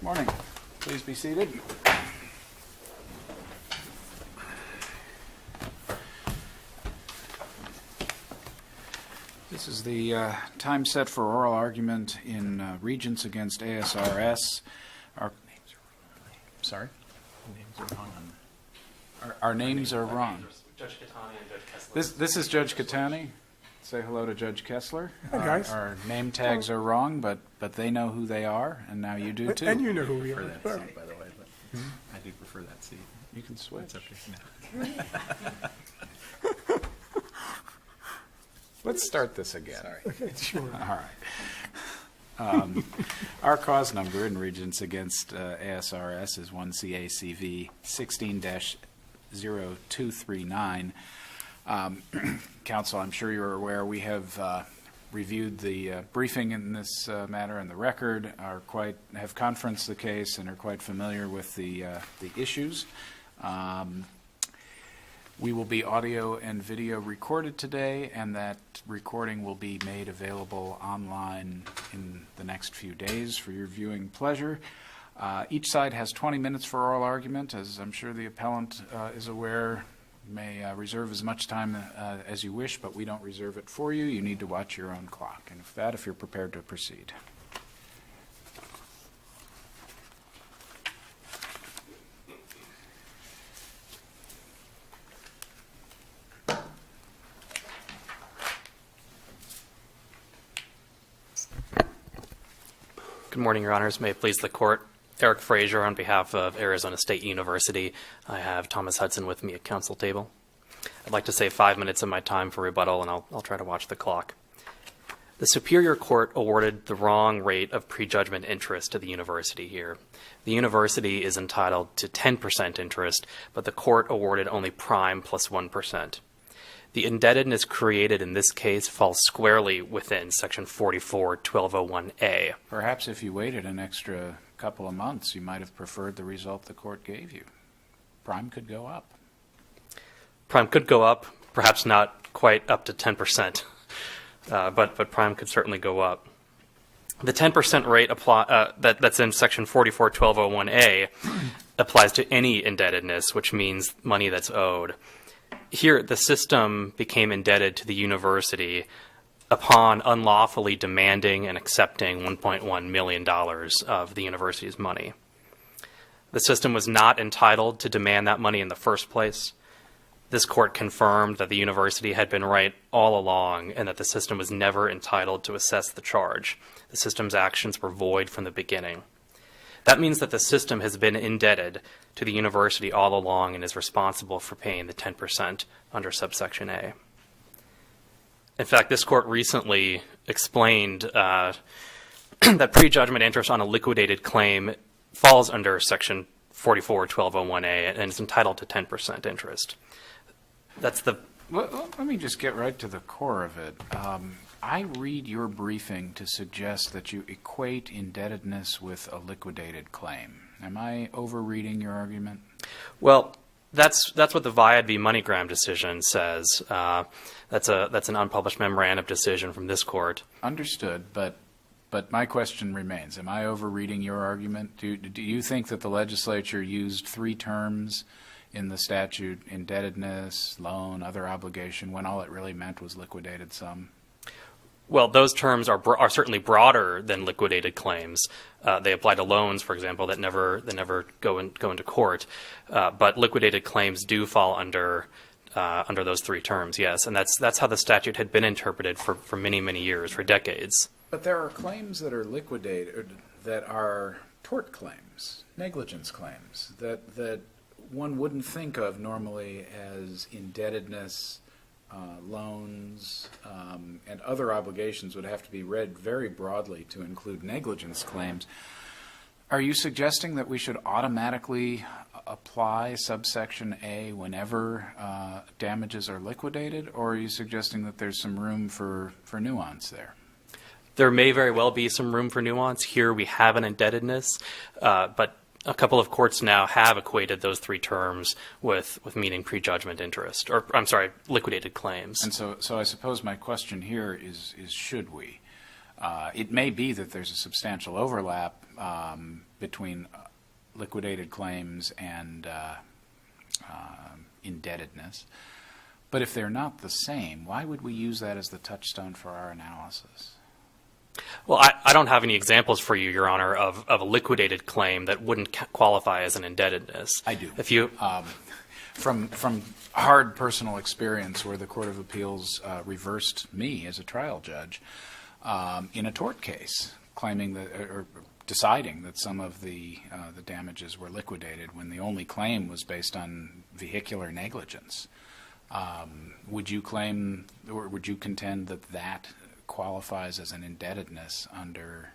Morning. Please be seated. This is the time set for oral argument in Regents against ASRS. Sorry? Our names are wrong. Judge Catani and Judge Kessler. This is Judge Catani. Say hello to Judge Kessler. Hi, guys. Our name tags are wrong, but they know who they are, and now you do too. And you know who we are. That seat, by the way, but I do prefer that seat. You can switch. It's up to you. Let's start this again. Sorry. Okay, sure. All right. Our cause number in Regents against ASRS is 1CA CV16-0239. Counsel, I'm sure you're aware we have reviewed the briefing in this matter and the record, have conferenced the case, and are quite familiar with the issues. We will be audio and video recorded today, and that recording will be made available online in the next few days for your viewing pleasure. Each side has 20 minutes for oral argument. As I'm sure the appellant is aware, you may reserve as much time as you wish, but we don't reserve it for you. You need to watch your own clock. And with that, if you're prepared to proceed. Good morning, Your Honors. May it please the Court. Eric Frazier on behalf of Arizona State University. I have Thomas Hudson with me at counsel table. I'd like to save 5 minutes of my time for rebuttal, and I'll try to watch the clock. The Superior Court awarded the wrong rate of prejudgment interest to the university here. The university is entitled to 10% interest, but the court awarded only prime plus 1%. The indebtedness created in this case falls squarely within Section 44-1201A. Perhaps if you waited an extra couple of months, you might have preferred the result the court gave you. Prime could go up. Prime could go up, perhaps not quite up to 10%, but prime could certainly go up. The 10% rate that's in Section 44-1201A applies to any indebtedness, which means money that's owed. Here, the system became indebted to the university upon unlawfully demanding and accepting $1.1 million of the university's money. The system was not entitled to demand that money in the first place. This court confirmed that the university had been right all along and that the system was never entitled to assess the charge. The system's actions were void from the beginning. That means that the system has been indebted to the university all along and is responsible for paying the 10% under subsection A. In fact, this court recently explained that prejudgment interest on a liquidated claim falls under Section 44-1201A and is entitled to 10% interest. That's the... Well, let me just get right to the core of it. I read your briefing to suggest that you equate indebtedness with a liquidated claim. Am I overreading your argument? Well, that's what the Viad v. MoneyGram decision says. That's an unpublished memorandum decision from this court. Understood, but my question remains. Am I overreading your argument? Do you think that the legislature used three terms in the statute, indebtedness, loan, other obligation, when all it really meant was liquidated sum? Well, those terms are certainly broader than liquidated claims. They apply to loans, for example, that never go into court. But liquidated claims do fall under those three terms, yes. And that's how the statute had been interpreted for many, many years, for decades. But there are claims that are liquidated that are tort claims, negligence claims, that one wouldn't think of normally as indebtedness. Loans and other obligations would have to be read very broadly to include negligence claims. Are you suggesting that we should automatically apply subsection A whenever damages are liquidated, or are you suggesting that there's some room for nuance there? There may very well be some room for nuance. Here we have an indebtedness, but a couple of courts now have equated those three terms with meaning prejudgment interest, or liquidated claims. And so I suppose my question here is should we? It may be that there's a substantial overlap between liquidated claims and indebtedness. But if they're not the same, why would we use that as the touchstone for our analysis? Well, I don't have any examples for you, Your Honor, of a liquidated claim that wouldn't qualify as an indebtedness. I do. If you from hard personal experience where the Court of Appeals reversed me as a trial judge in a tort case, claiming that or deciding that some of the damages were liquidated when the only claim was based on vehicular negligence. Would you claim, or would you contend that that qualifies as an indebtedness under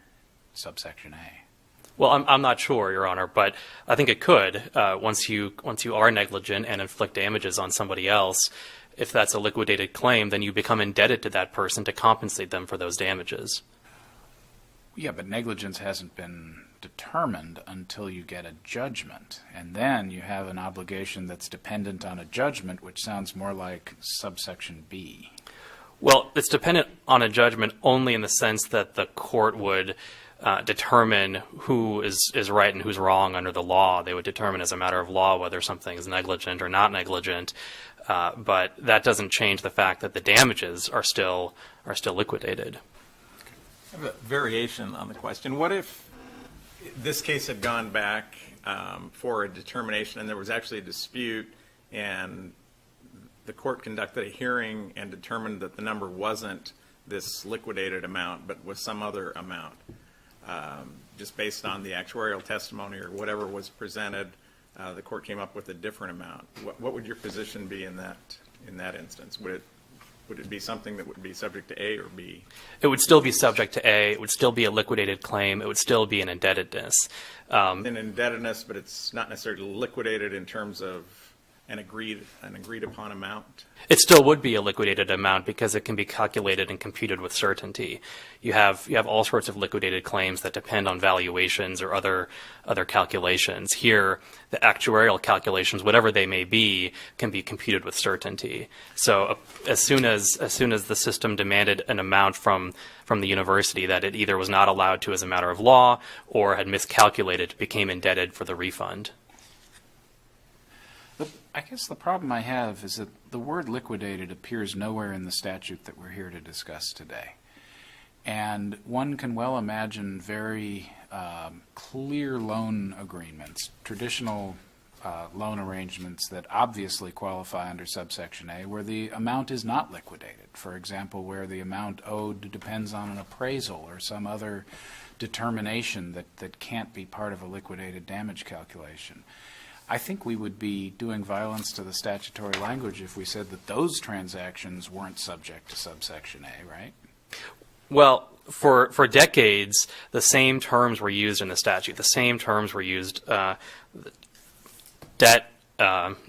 subsection A? Well, I'm not sure, Your Honor, but I think it could. Once you are negligent and inflict damages on somebody else, if that's a liquidated claim, then you become indebted to that person to compensate them for those damages. Yeah, but negligence hasn't been determined until you get a judgment, and then you have an obligation that's dependent on a judgment, which sounds more like subsection B. Well, it's dependent on a judgment only in the sense that the court would determine who is right and who's wrong under the law. They would determine as a matter of law whether something is negligent or not negligent, but that doesn't change the fact that the damages are still liquidated. I have a variation on the question. What if this case had gone back for a determination and there was actually a dispute and the court conducted a hearing and determined that the number wasn't this liquidated amount but was some other amount, just based on the actuarial testimony or whatever was presented, the court came up with a different amount. What would your position be in that instance? Would it be something that would be subject to A or B? It would still be subject to A. It would still be a liquidated claim. It would still be an indebtedness. An indebtedness, but it's not necessarily liquidated in terms of an agreed upon amount? It still would be a liquidated amount because it can be calculated and computed with certainty. You have all sorts of liquidated claims that depend on valuations or other calculations. Here, the actuarial calculations, whatever they may be, can be computed with certainty. So as soon as the system demanded an amount from the university that it either was not allowed to as a matter of law or had miscalculated, it became indebted for the refund. I guess the problem I have is that the word liquidated appears nowhere in the statute that we're here to discuss today. And one can well imagine very clear loan agreements, traditional loan arrangements that obviously qualify under subsection A, where the amount is not liquidated. For example, where the amount owed depends on an appraisal or some other determination that can't be part of a liquidated damage calculation. I think we would be doing violence to the statutory language if we said that those transactions weren't subject to subsection A, right? Well, for decades, the same terms were used in the statute. The same terms were used, debt,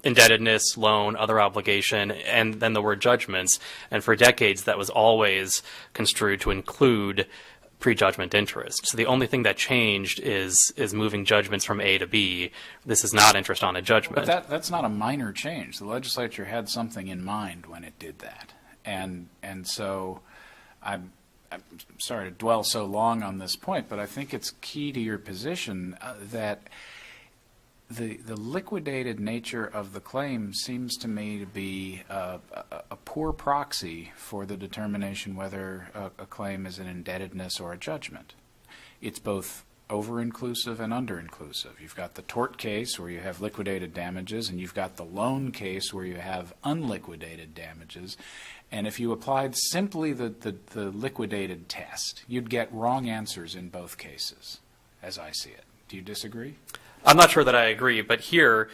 indebtedness, loan, other obligation, and then the word judgments. And for decades, that was always construed to include prejudgment interest. So the only thing that changed is moving judgments from A to B. This is not interest on a judgment. But that's not a minor change. The legislature had something in mind when it did that. And so I'm sorry to dwell so long on this point, but I think it's key to your position that the liquidated nature of the claim seems to me to be a poor proxy for the determination whether a claim is an indebtedness or a judgment. It's both over-inclusive and under-inclusive. You've got the tort case where you have liquidated damages, and you've got the loan case where you have unliquidated damages. And if you applied simply the liquidated test, you'd get wrong answers in both cases, as I see it. Do you disagree? I'm not sure that I agree, but here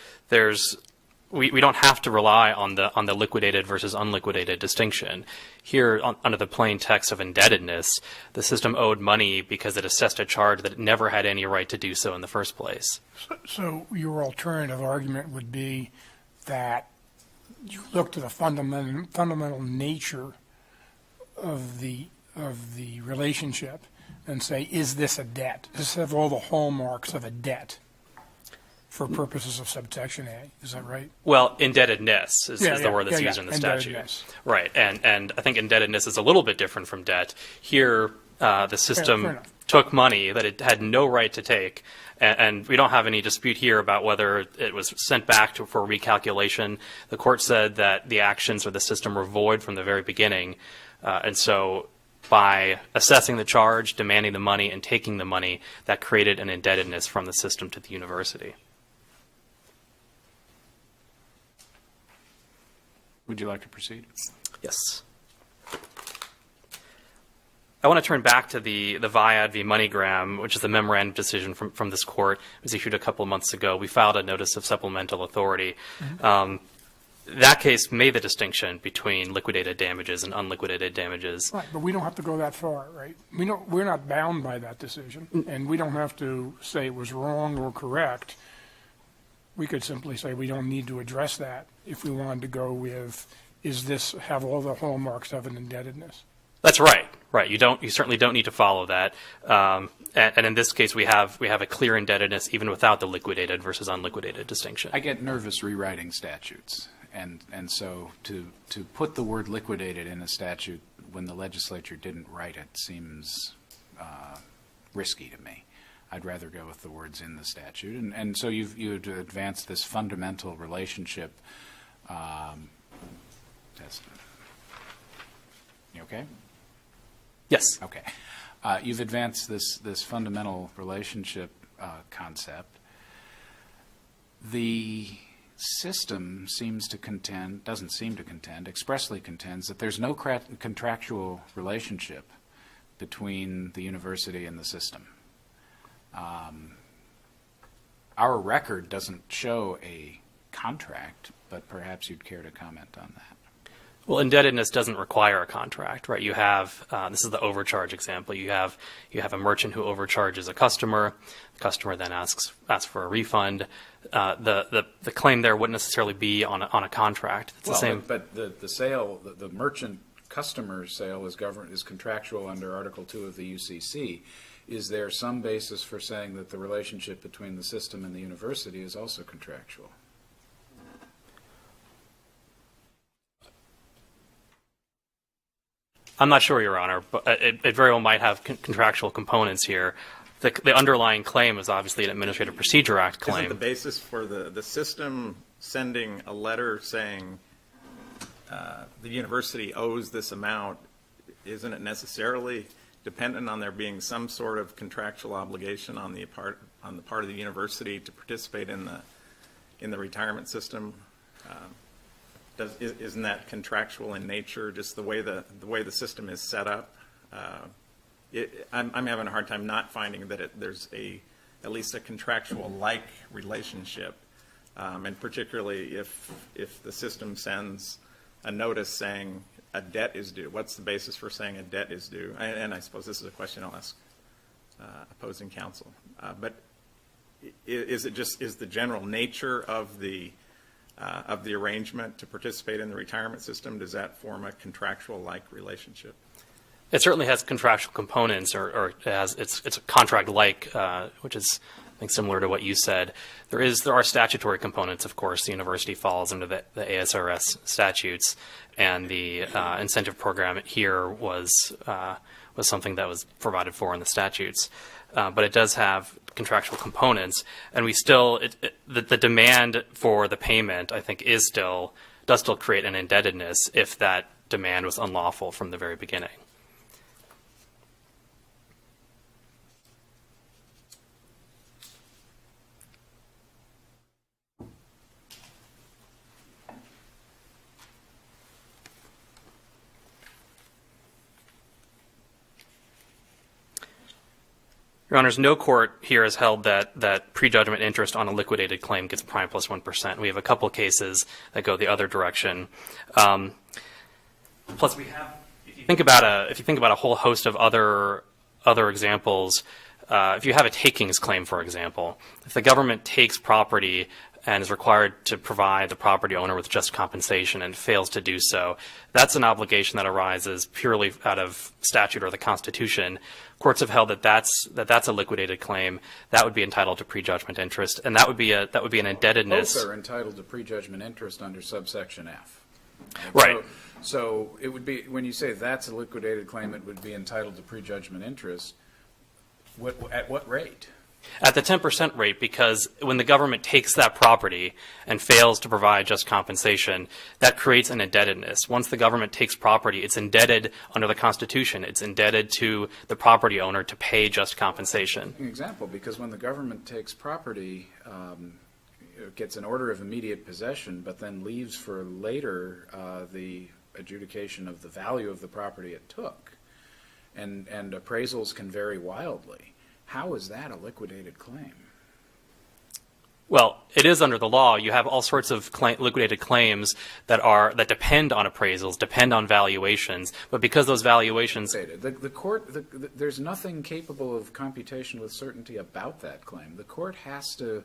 we don't have to rely on the liquidated versus unliquidated distinction. Here, under the plain text of indebtedness, the system owed money because it assessed a charge that it never had any right to do so in the first place. So your alternative argument would be that you look to the fundamental nature of the relationship and say, is this a debt? Does this have all the hallmarks of a debt? for purposes of subsection A. Is that right? Well, indebtedness is the word that's used in the statute. Indebtedness. Right, and I think indebtedness is a little bit different from debt. Here, the fair system enough. took money that it had no right to take, and we don't have any dispute here about whether it was sent back for recalculation. The court said that the actions of the system were void from the very beginning, and so by assessing the charge, demanding the money, and taking the money, that created an indebtedness from the system to the university. Would you like to proceed? Yes. I want to turn back to the Viad v. MoneyGram, which is the memorandum decision from this court. It was issued a couple of months ago. We filed a notice of supplemental authority. That case made the distinction between liquidated damages and unliquidated damages. Right, but we don't have to go that far, right? We're not bound by that decision, and we don't have to say it was wrong or correct. We could simply say we don't need to address that if we wanted to go with, is this have all the hallmarks of an indebtedness? That's right. Right. You certainly don't need to follow that. And in this case, we have a clear indebtedness even without the liquidated versus unliquidated distinction. I get nervous rewriting statutes, and so to put the word liquidated in a statute when the legislature didn't write it seems risky to me. I'd rather go with the words in the statute, and so you've advanced this fundamental relationship. You okay? Yes. Okay. You've advanced this fundamental relationship concept. The system doesn't seem to contend, expressly contends that there's no contractual relationship between the university and the system. Our record doesn't show a contract, but perhaps you'd care to comment on that. Well, indebtedness doesn't require a contract, right? You have this is the overcharge example. You have a merchant who overcharges a customer. The customer then asks for a refund. The claim there wouldn't necessarily be on a contract. It's the same. But the sale, the merchant customer sale is contractual under Article 2 of the UCC. Is there some basis for saying that the relationship between the system and the university is also contractual? I'm not sure, Your Honor, but it very well might have contractual components here. The underlying claim is obviously an Administrative Procedure Act claim. Isn't the basis for the system sending a letter saying the university owes this amount, isn't it necessarily dependent on there being some sort of contractual obligation on the part of the university to participate in the retirement system? Isn't that contractual in nature, just the way the system is set up? I'm having a hard time not finding that there's at least a contractual-like relationship, and particularly if the system sends a notice saying a debt is due. What's the basis for saying a debt is due? And I suppose this is a question I'll ask opposing counsel. But is the general nature of the arrangement to participate in the retirement system, does that form a contractual-like relationship? It certainly has contractual components, or it's a contract-like, which is, I think, similar to what you said. There are statutory components, of course. The university falls under the ASRS statutes, and the incentive program here was something that was provided for in the statutes. But it does have contractual components, and the demand for the payment, I think, does still create an indebtedness if that demand was unlawful from the very beginning. Your Honors, no court here has held that prejudgment interest on a liquidated claim gets prime plus 1%. We have a couple cases that go the other direction. Plus, if you think about a whole host of other examples, if you have a takings claim, for example, if the government takes property and is required to provide the property owner with just compensation and fails to do so, that's an obligation that arises purely out of statute or the Constitution. Courts have held that that's a liquidated claim. That would be entitled to prejudgment interest, and that would be an indebtedness. Both are entitled to prejudgment interest under subsection F. Right. So it would be, when you say that's a liquidated claim, it would be entitled to prejudgment interest. At what rate? At the 10% rate, because when the government takes that property and fails to provide just compensation, that creates an indebtedness. Once the government takes property, it's indebted under the Constitution. It's indebted to the property owner to pay just compensation. An example, because when the government takes property, it gets an order of immediate possession, but then leaves for later the adjudication of the value of the property it took, and appraisals can vary wildly. How is that a liquidated claim? Well, it is under the law. You have all sorts of liquidated claims that depend on appraisals, depend on valuations, but because those valuations... The court, there's nothing capable of computation with certainty about that claim. The court has to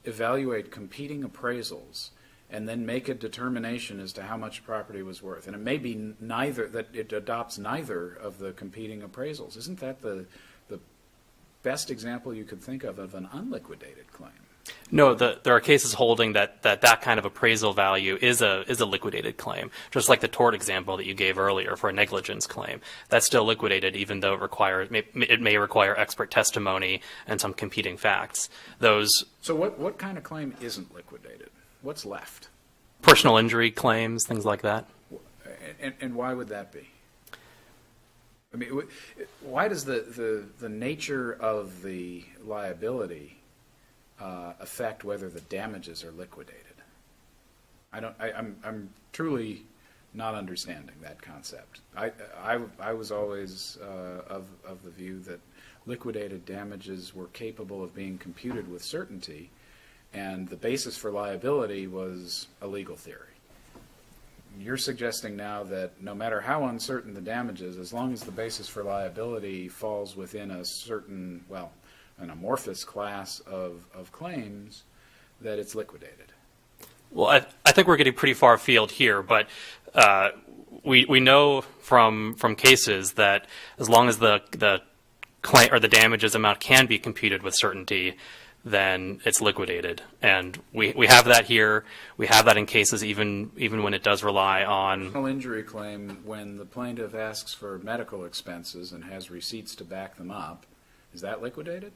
evaluate competing appraisals and then make a determination as to how much property was worth. And it may be that it adopts neither of the competing appraisals. Isn't that the best example you could think of an unliquidated claim? No, there are cases holding that kind of appraisal value is a liquidated claim, just like the tort example that you gave earlier for a negligence claim. That's still liquidated, even though it may require expert testimony and some competing facts. So what kind of claim isn't liquidated? What's left? Personal injury claims, things like that. And why would that be? I mean, why does the nature of the liability affect whether the damages are liquidated? I'm truly not understanding that concept. I was always of the view that liquidated damages were capable of being computed with certainty, and the basis for liability was a legal theory. You're suggesting now that no matter how uncertain the damages, as long as the basis for liability falls within a certain, an amorphous class of claims, that it's liquidated. Well, I think we're getting pretty far afield here, but we know from cases that as long as the claim or the damages amount can be computed with certainty, then it's liquidated. And we have that here. We have that in cases even when it does rely on... Personal injury claim, when the plaintiff asks for medical expenses and has receipts to back them up, is that liquidated?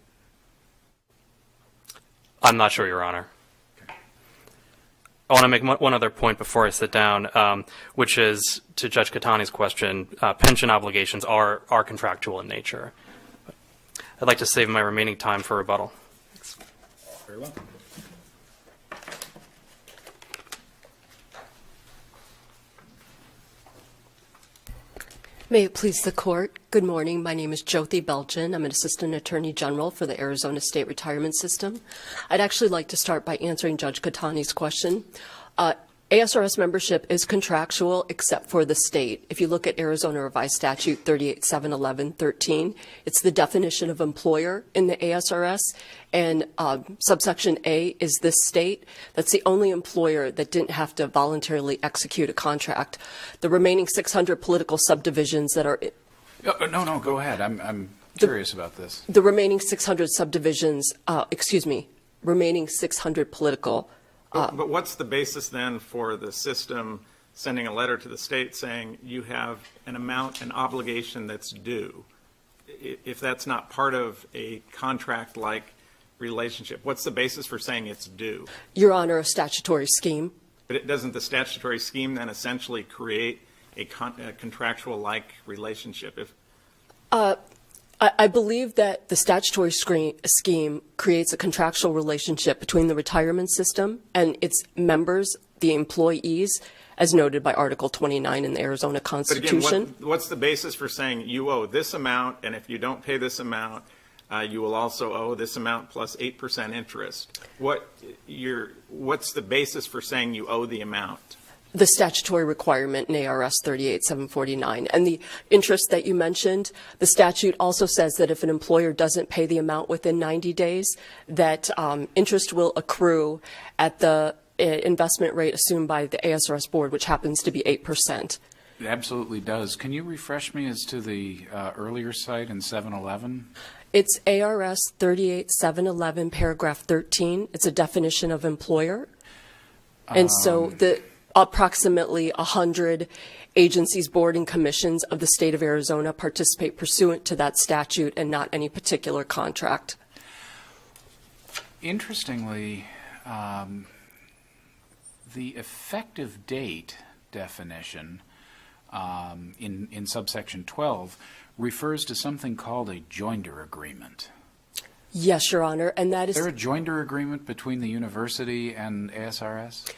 I'm not sure, Your Honor. Okay. I want to make one other point before I sit down, which is to Judge Catani's question. Pension obligations are contractual in nature. I'd like to save my remaining time for rebuttal. Very well. May it please the Court. Good morning. My name is Jyoti Belchin. I'm an Assistant Attorney General for the Arizona State Retirement System. I'd actually like to start by answering Judge Catani's question. ASRS membership is contractual except for the state. If you look at Arizona Revised Statute 38.7.11.13, it's the definition of employer in the ASRS, and subsection A is this state. That's the only employer that didn't have to voluntarily execute a contract. The remaining 600 political subdivisions that are... No, go ahead. I'm curious about this. The remaining 600 subdivisions, remaining 600 political... But what's the basis then for the system sending a letter to the state saying you have an amount, an obligation that's due? If that's not part of a contract-like relationship, what's the basis for saying it's due? Your Honor, a statutory scheme. But doesn't the statutory scheme then essentially create a contractual-like relationship? I believe that the statutory scheme creates a contractual relationship between the retirement system and its members, the employees, as noted by Article 29 in the Arizona Constitution. But again, what's the basis for saying you owe this amount, and if you don't pay this amount, you will also owe this amount plus 8% interest? What's the basis for saying you owe the amount? the statutory requirement in ARS 38749. And the interest that you mentioned, the statute also says that if an employer doesn't pay the amount within 90 days, that interest will accrue at the investment rate assumed by the ASRS board, which happens to be 8%. It absolutely does. Can you refresh me as to the earlier site in 711? It's ARS 38711, paragraph 13. It's a definition of employer. And so the approximately 100 agencies, board, and commissions of the state of Arizona participate pursuant to that statute and not any particular contract. Interestingly, the effective date definition in subsection 12 refers to something called a joinder agreement. Yes, Your Honor, and that is... Is there a joinder agreement between the university and ASRS?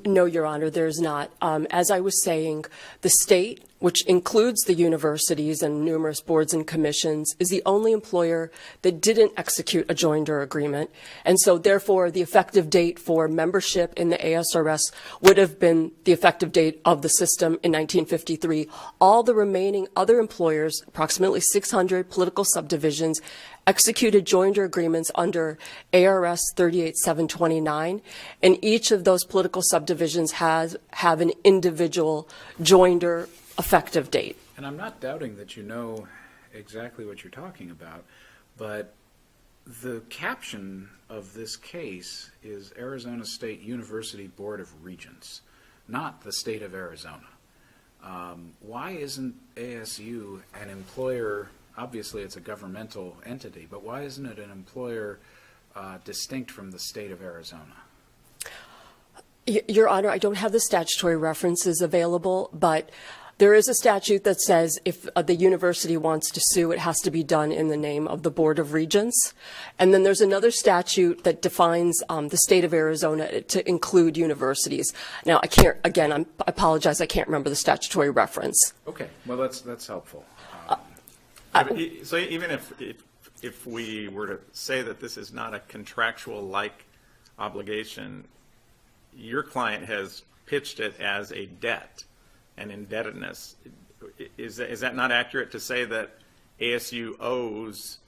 No, Your Honor, there's not. As I was saying, the state, which includes the universities and numerous boards and commissions, is the only employer that didn't execute a joinder agreement. And so, therefore, the effective date for membership in the ASRS would have been the effective date of the system in 1953. All the remaining other employers, approximately 600 political subdivisions, executed joinder agreements under ARS 38729, and each of those political subdivisions have an individual joinder effective date. And I'm not doubting that you know exactly what you're talking about, but the caption of this case is Arizona State University Board of Regents, not the state of Arizona. Why isn't ASU an employer? Obviously, it's a governmental entity, but why isn't it an employer distinct from the state of Arizona? Your Honor, I don't have the statutory references available, but there is a statute that says if the university wants to sue, it has to be done in the name of the Board of Regents. And then there's another statute that defines the state of Arizona to include universities. Now, I can't, again, I apologize, I can't remember the statutory reference. Okay, well, that's helpful. So even if we were to say that this is not a contractual-like obligation, your client has pitched it as a debt, an indebtedness. Is that not accurate to say that ASU owes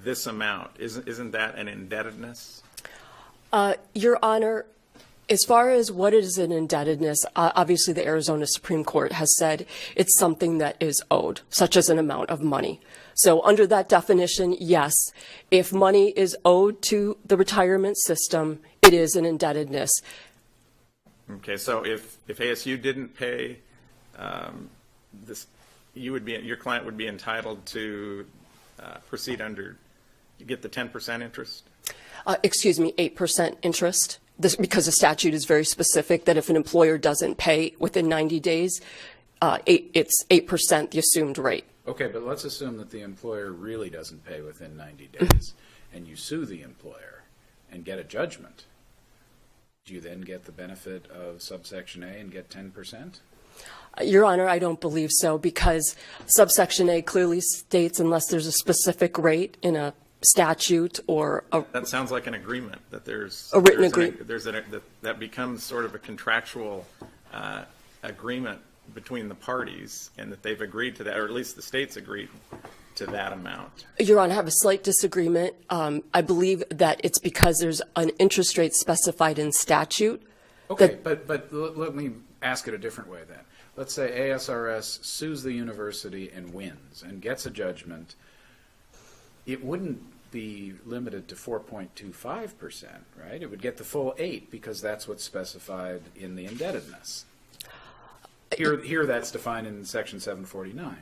this amount? Isn't that an indebtedness? Your Honor, as far as what is an indebtedness, obviously the Arizona Supreme Court has said it's something that is owed, such as an amount of money. So under that definition, yes, if money is owed to the retirement system, it is an indebtedness. Okay, so if ASU didn't pay this, your client would be entitled to proceed under, you get the 10% interest? Excuse me, 8% interest. Because the statute is very specific that if an employer doesn't pay within 90 days, it's 8% the assumed rate. Okay, but let's assume that the employer really doesn't pay within 90 days, and you sue the employer and get a judgment. Do you then get the benefit of subsection A and get 10%? Your Honor, I don't believe so, because subsection A clearly states unless there's a specific rate in a statute or a... That sounds like an agreement, that there's... A written agreement. That becomes sort of a contractual agreement between the parties, and that they've agreed to that, or at least the state's agreed to that amount. Your Honor, I have a slight disagreement. I believe that it's because there's an interest rate specified in statute. Okay, but let me ask it a different way then. Let's say ASRS sues the university and wins and gets a judgment. It wouldn't be limited to 4.25%, right? It would get the full 8 because that's what's specified in the indebtedness. Here that's defined in Section 749.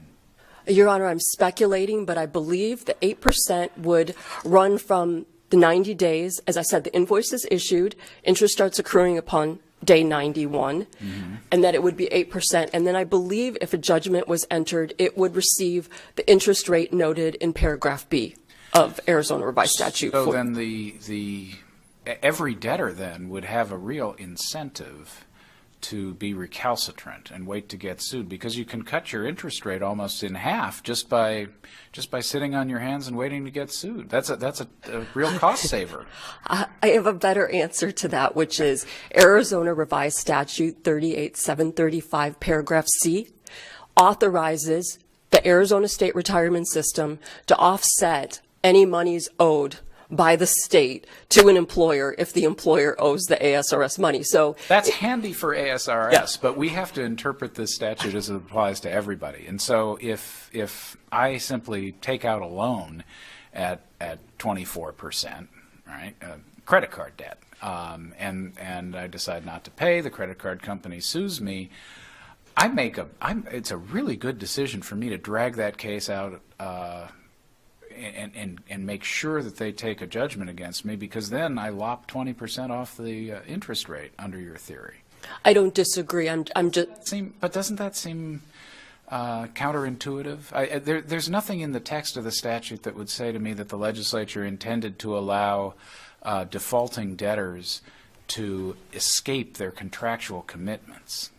Your Honor, I'm speculating, but I believe the 8% would run from the 90 days. As I said, the invoice is issued, interest starts accruing upon day 91, and that it would be 8%. And then I believe if a judgment was entered, it would receive the interest rate noted in paragraph B of Arizona Revised Statute. So then every debtor then would have a real incentive to be recalcitrant and wait to get sued, because you can cut your interest rate almost in half just by sitting on your hands and waiting to get sued. That's a real cost saver. I have a better answer to that, which is Arizona Revised Statute 38735, paragraph C, authorizes the Arizona State Retirement System to offset any monies owed by the state to an employer if the employer owes the ASRS money. So that's handy for ASRS, yeah. But we have to interpret this statute as it applies to everybody. And so if I simply take out a loan at 24%, right, credit card debt, and I decide not to pay, the credit card company sues me, it's a really good decision for me to drag that case out and make sure that they take a judgment against me, because then I lop 20% off the interest rate under your theory. I don't disagree. I'm just. But doesn't that seem counterintuitive? There's nothing in the text of the statute that would say to me that the legislature intended to allow defaulting debtors to escape their contractual commitments.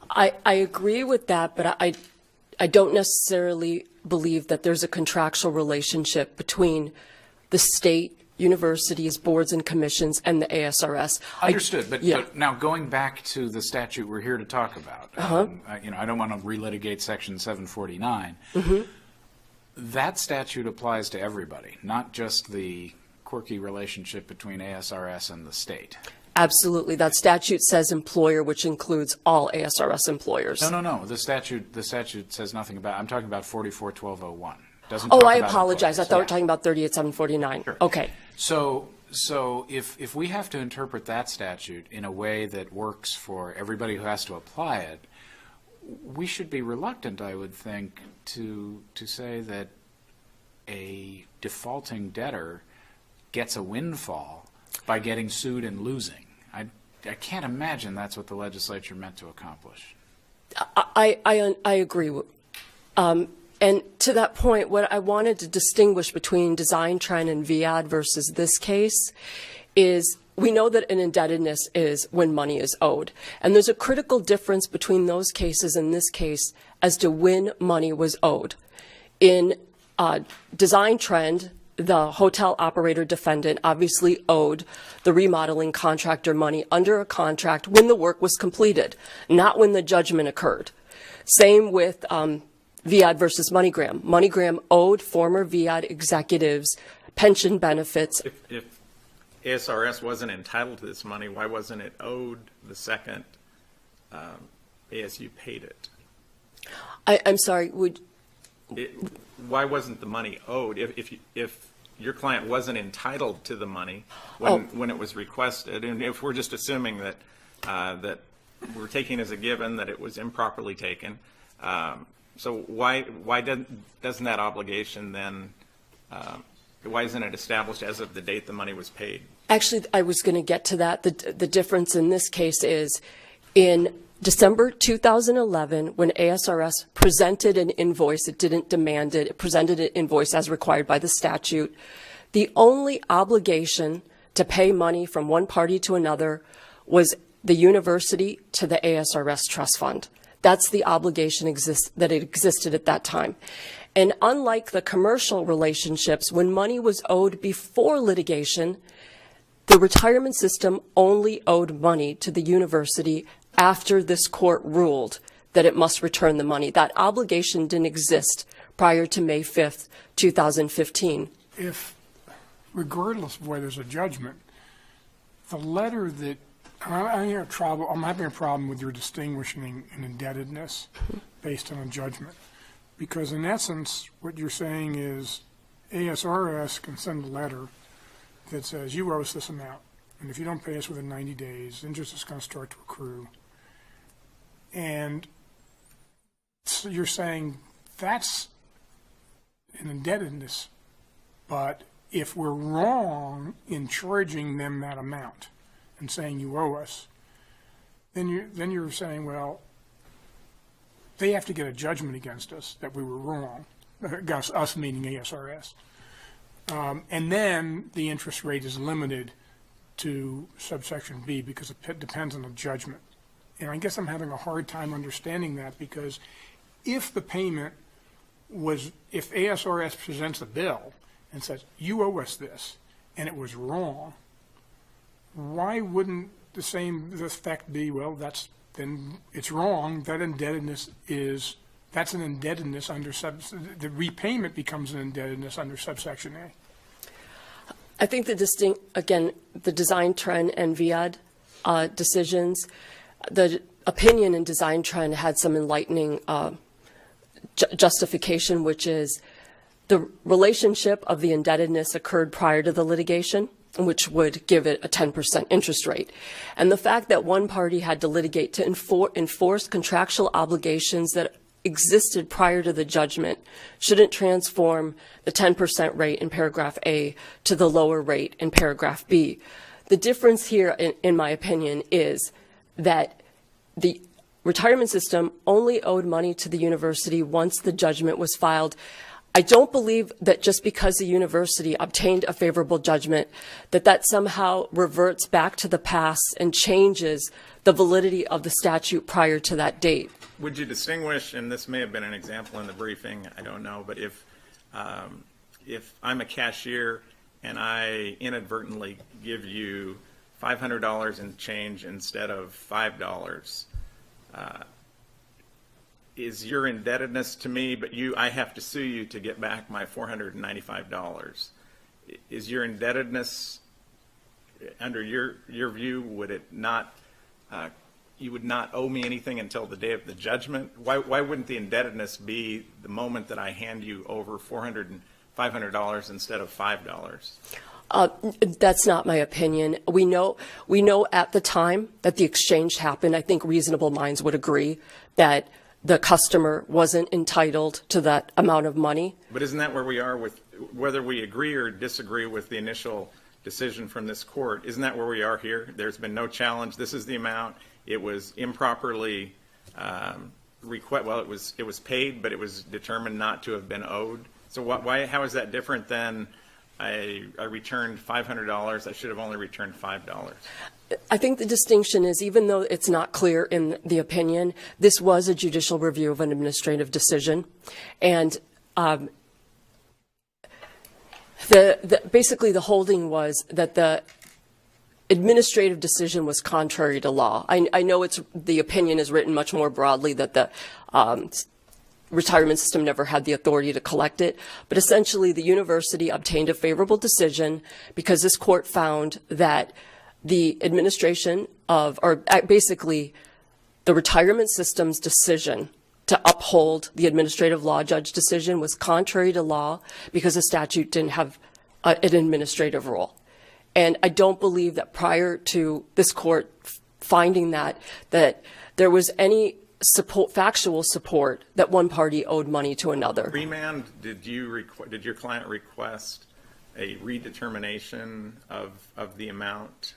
I agree with that, but I don't necessarily believe that there's a contractual relationship between the state, universities, boards and commissions, and the ASRS. Understood, but now going back to the statute we're here to talk about, I don't want to relitigate Section 749. Mm-hmm. That statute applies to everybody, not just the quirky relationship between ASRS and the state. Absolutely. That statute says employer, which includes all ASRS employers. No. The statute says nothing about. I'm talking about 44-1201. Doesn't. Oh, talk I about apologize. employers. I thought we were talking about 38749. Sure. Okay. So if we have to interpret that statute in a way that works for everybody who has to apply it, we should be reluctant, I would think, to say that a defaulting debtor gets a windfall by getting sued and losing. I can't imagine that's what the legislature meant to accomplish. I agree. And to that point, what I wanted to distinguish between design trend and VAD versus this case is we know that an indebtedness is when money is owed. And there's a critical difference between those cases and this case as to when money was owed. In design trend, the hotel operator defendant obviously owed the remodeling contractor money under a contract when the work was completed, not when the judgment occurred. Same with VAD versus MoneyGram. MoneyGram owed former VAD executives pension benefits. If ASRS wasn't entitled to this money, why wasn't it owed the second ASU paid it? I'm sorry, why wasn't the money owed if your client wasn't entitled to the money when it was requested? And if we're just assuming that that we're taking as a given that it was improperly taken, so why doesn't that obligation then why isn't it established as of the date the money was paid? Actually, I was going to get to that. The difference in this case is in December 2011, when ASRS presented an invoice, it didn't demand it, it presented an invoice as required by the statute. The only obligation to pay money from one party to another was the university to the ASRS trust fund. That's the obligation that existed at that time. And unlike the commercial relationships, when money was owed before litigation, the retirement system only owed money to the university after this court ruled that it must return the money. That obligation didn't exist prior to May 5th, 2015. If, regardless of whether there's a judgment, the letter that, I'm having a problem with your distinguishing an indebtedness based on a judgment. Because in essence, what you're saying is ASRS can send a letter that says, you owe us this amount. And if you don't pay us within 90 days, interest is going to start to accrue. And so you're saying that's an indebtedness. But if we're wrong in charging them that amount and saying you owe us, then you're saying, well, they have to get a judgment against us that we were wrong, against us meaning ASRS. And then the interest rate is limited to subsection B because it depends on the judgment. And I guess I'm having a hard time understanding that, because if the payment was, if ASRS presents a bill and says, you owe us this, and it was wrong, why wouldn't the same effect be, well, then it's wrong, that indebtedness is, that's an indebtedness under the repayment becomes an indebtedness under subsection A. I think the the design trend and VIAD decisions, the opinion in design trend had some enlightening justification, which is the relationship of the indebtedness occurred prior to the litigation, which would give it a 10% interest rate. And the fact that one party had to litigate to enforce contractual obligations that existed prior to the judgment shouldn't transform the 10% rate in paragraph A to the lower rate in paragraph B. The difference here, in my opinion, is that the retirement system only owed money to the university once the judgment was filed. I don't believe that just because the university obtained a favorable judgment, that somehow reverts back to the past and changes the validity of the statute prior to that date. Would you distinguish, and this may have been an example in the briefing, I don't know, but if I'm a cashier and I inadvertently give you $500 in change instead of $5, is your indebtedness to me, but I have to sue you to get back my $495. Is your indebtedness, under your view, would it not, you would not owe me anything until the day of the judgment? Why wouldn't the indebtedness be the moment that I hand you over $500 instead of $5? That's not my opinion. We know at the time that the exchange happened, I think reasonable minds would agree that the customer wasn't entitled to that amount of money. But isn't that where we are with, whether we agree or disagree with the initial decision from this court, isn't that where we are here? There's been no challenge. This is the amount. It was improperly well, it was paid, but it was determined not to have been owed. So how is that different than I returned $500, I should have only returned $5? I think the distinction is, even though it's not clear in the opinion, this was a judicial review of an administrative decision. And basically the holding was that the administrative decision was contrary to law. I know the opinion is written much more broadly that the retirement system never had the authority to collect it, but essentially the university obtained a favorable decision because this court found that the administration of, or basically the retirement system's decision to uphold the administrative law judge decision was contrary to law because the statute didn't have an administrative rule. And I don't believe that prior to this court finding that there was any factual support that one party owed money to another. Remand, did your client request a redetermination of the amount?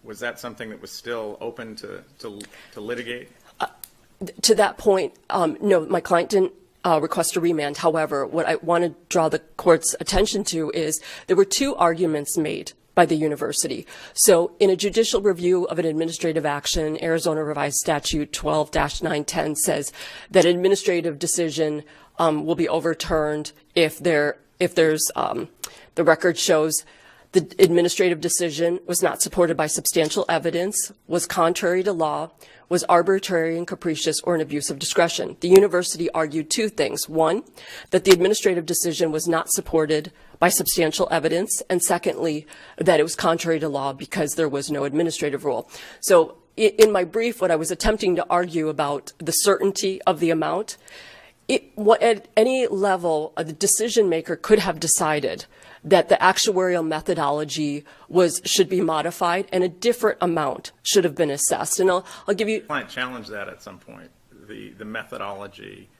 Was that something that was still open to litigate? To that point, no, my client didn't request a remand. However, what I want to draw the court's attention to is there were two arguments made by the university. So in a judicial review of an administrative action, Arizona Revised Statute 12-910 says that an administrative decision will be overturned if there's the record shows the administrative decision was not supported by substantial evidence, was contrary to law, was arbitrary and capricious, or an abuse of discretion. The university argued two things. One, that the administrative decision was not supported by substantial evidence, and secondly, that it was contrary to law because there was no administrative rule. So in my brief, what I was attempting to argue about the certainty of the amount, at any level, the decision maker could have decided that the actuarial methodology should be modified and a different amount should have been assessed. And I'll give you. The client challenged that at some point, the methodology,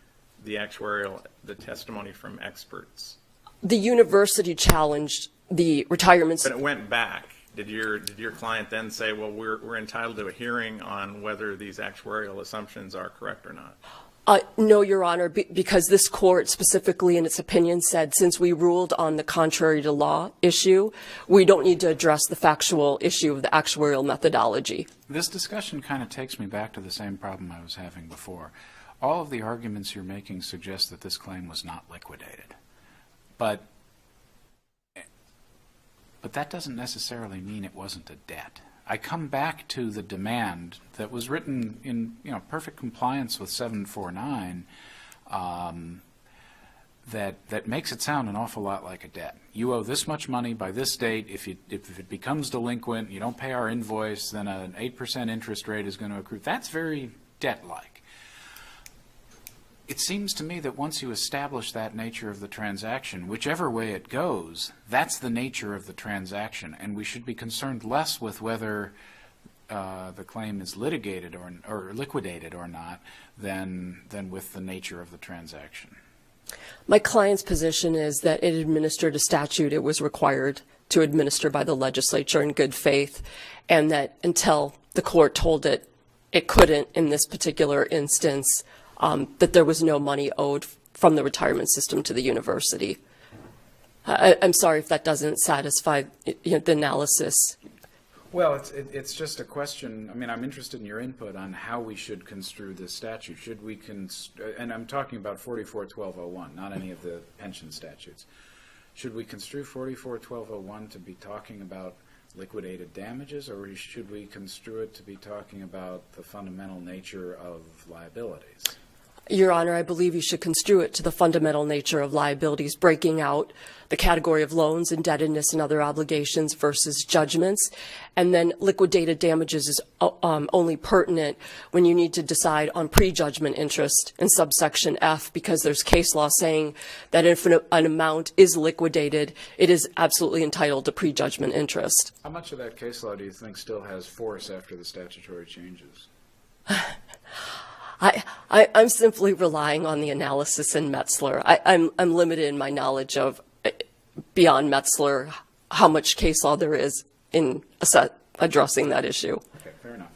the actuarial, the testimony from experts. The university challenged the retirement. But it went back. Did your client then say, well, we're entitled to a hearing on whether these actuarial assumptions are correct or not? No, Your Honor, because this court specifically in its opinion said since we ruled on the contrary to law issue, we don't need to address the factual issue of the actuarial methodology. This discussion kind of takes me back to the same problem I was having before. All of the arguments you're making suggest that this claim was not liquidated. But that doesn't necessarily mean it wasn't a debt. I come back to the demand that was written in perfect compliance with 749 that makes it sound an awful lot like a debt. You owe this much money by this date. If it becomes delinquent, you don't pay our invoice, then an 8% interest rate is going to accrue. That's very debt-like. It seems to me that once you establish that nature of the transaction, whichever way it goes, that's the nature of the transaction, and we should be concerned less with whether the claim is litigated or liquidated or not than with the nature of the transaction. My client's position is that it administered a statute it was required to administer by the legislature in good faith, and that until the court told it couldn't in this particular instance, that there was no money owed from the retirement system to the university. I'm sorry if that doesn't satisfy the analysis. Well, it's just a question. I mean, I'm interested in your input on how we should construe this statute. Should we and I'm talking about 44-1201, not any of the pension statutes. Should we construe 44-1201 to be talking about liquidated damages, or should we construe it to be talking about the fundamental nature of liabilities? Your Honor, I believe you should construe it to the fundamental nature of liabilities, breaking out the category of loans, indebtedness, and other obligations versus judgments. And then liquidated damages is only pertinent when you need to decide on prejudgment interest in subsection F, because there's case law saying that if an amount is liquidated, it is absolutely entitled to prejudgment interest. How much of that case law do you think still has force after the statutory changes? I'm simply relying on the analysis in Metzler. I'm limited in my knowledge of, beyond Metzler, how much case law there is in addressing that issue. Okay, fair enough.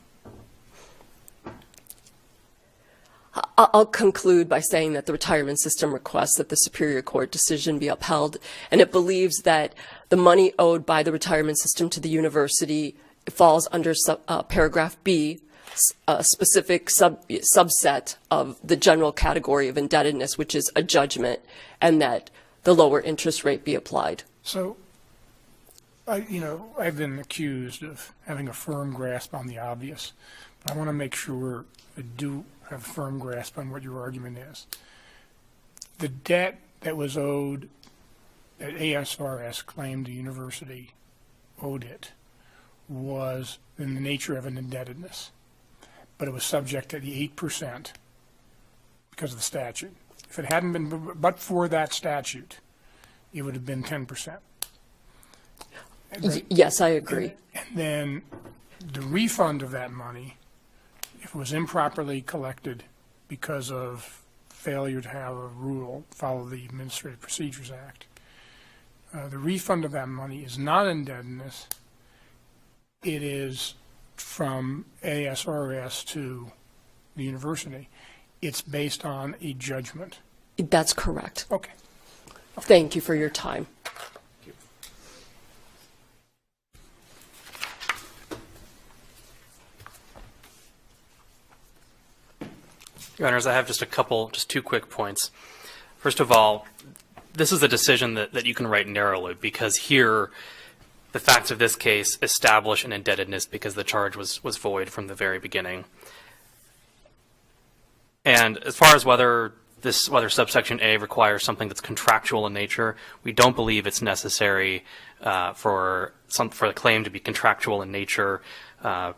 I'll conclude by saying that the retirement system requests that the Superior Court decision be upheld, and it believes that the money owed by the retirement system to the university falls under paragraph B, a specific subset of the general category of indebtedness, which is a judgment, and that the lower interest rate be applied. So, I've been accused of having a firm grasp on the obvious, but I want to make sure I do have a firm grasp on what your argument is. The debt that was owed, that ASRS claimed the university owed it, was in the nature of an indebtedness, but it was subject to the 8% because of the statute. If it hadn't been but for that statute, it would have been 10%. Right? Yes, I agree. And then the refund of that money, if it was improperly collected because of failure to have a rule, follow the Administrative Procedures Act, the refund of that money is not indebtedness. It is from ASRS to the university. It's based on a judgment. That's correct. Okay. Thank you for your time. Your Honors, I have just two quick points. First of all, this is a decision that you can write narrowly, because here the facts of this case establish an indebtedness because the charge was void from the very beginning. And as far as whether subsection A requires something that's contractual in nature, we don't believe it's necessary for the claim to be contractual in nature to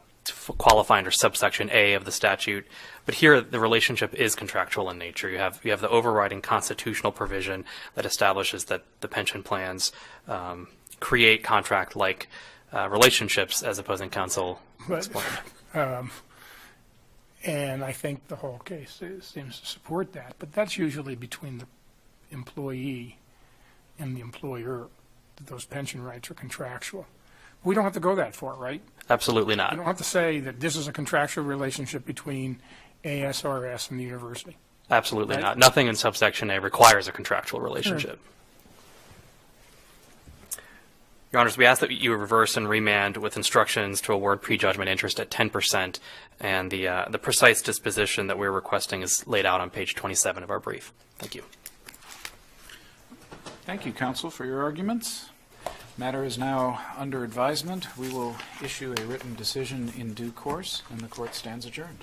qualify under subsection A of the statute. But here, the relationship is contractual in nature. You have the overriding constitutional provision that establishes that the pension plans create contract-like relationships, as opposing counsel explained. And I think the whole case seems to support that. But that's usually between the employee and the employer, that those pension rights are contractual. We don't have to go that far, right? Absolutely not. You don't have to say that this is a contractual relationship between ASRS and the university. Absolutely Right? not. Nothing in subsection A requires a contractual relationship. Your Honors, we ask that you reverse and remand with instructions to award prejudgment interest at 10%, and the precise disposition that we're requesting is laid out on page 27 of our brief. Thank you. Thank you, counsel, for your arguments. Matter is now under advisement. We will issue a written decision in due course, and the court stands adjourned.